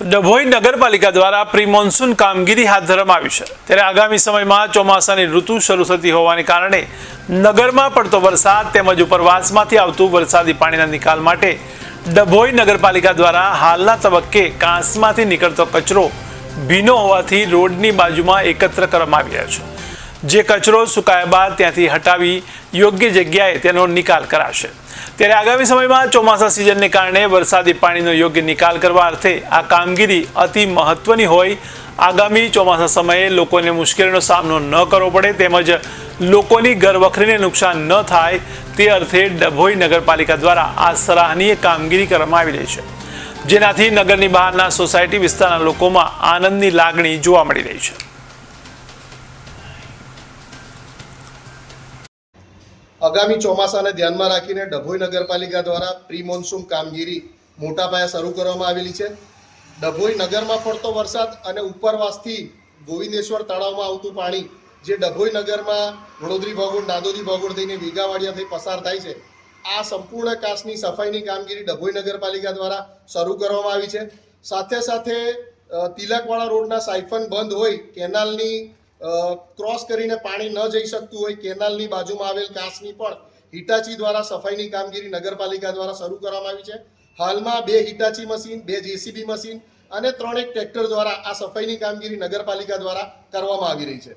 ડભોઈ નગરપાલિકા દ્વારા pre monsoon કામગીરી હાથ ધરવામાં આવી છે। ત્યારે આગામી સમયમાં ચોમાસાની ઋતુ શરૂ થતી હોવાને કારણે નગરમાં પડતો વરસાદ તેમજ ઉપરવાસમાંથી આવતું વરસાદી પાણીના નિકાલ માટે ડભોઈ નગરપાલિકા દ્વારા હાલના તબક્કે કાંસમાંથી નીકળતો કચરો ભીનો હોવાથી રોડની બાજુમાં એકત્ર કરવામાં આવી રહ્યો છે। જે કચરો સુકાયા બાદ ત્યાંથી હટાવી યોગ્ય જગ્યાએ તેનો નિકાલ કરાશે। ત્યારે આગામી સમયમાં ચોમાસા સિઝનને કારણે વરસાદી પાણીનો યોગ્ય નિકાલ કરવા અર્થે આ કામગીરી અતિ મહત્વની હોય। આગામી ચોમાસા સમયે લોકોને મુશ્કેલીનો સામનો ન કરવો પડે તેમજ લોકોની ઘરવખરીને નુકસાન ન થાય તે અર્થે ડભોઈ નગરપાલિકા દ્વારા આ સરાહનીય કામગીરી કરવામાં આવી રહી છે, જેનાથી નગરની બહારના સોસાયટી વિસ્તારના લોકોમાં આનંદની લાગણી જોવા મળી રહી છે। આગામી ચોમાસાને ધ્યાનમાં રાખીને ડભોઈ નગરપાલિકા દ્વારા પ્રી મોન્સૂન કામગીરી મોટા પાયે શરૂ કરવામાં આવેલી છે। ડભોઈ નગરમાં પડતો વરસાદ અને ઉપરવાસથી ગોવિંદેશ્વર તળાવમાં આવતું પાણી જે ડભોઈ નગરમાં વડોદરી ભોગોળ, નાદોદી ભોગોળ થઈને વીઘાવાડિયા થઈ પસાર થાય છે, આ સંપૂર્ણ કાંસની સફાઈની કામગીરી ડભોઈ નગરપાલિકા દ્વારા શરૂ કરવામાં આવી છે। સાથે સાથે તિલકવાડા રોડના સાયફન બંધ હોય, કેનાલની ક્રોસ કરીને પાણી ન જઈ શકતું હોય, કેનાલની બાજુમાં આવેલ કાંસની પણ હિટાચી દ્વારા સફાઈની કામગીરી નગરપાલિકા દ્વારા શરૂ કરવામાં આવી છે। હાલમાં 2 હિટાચી મશીન, 2 જેસીબી મશીન અને 3 ટ્રેક્ટર દ્વારા આ સફાઈની કામગીરી નગરપાલિકા દ્વારા કરવામાં આવી રહી છે।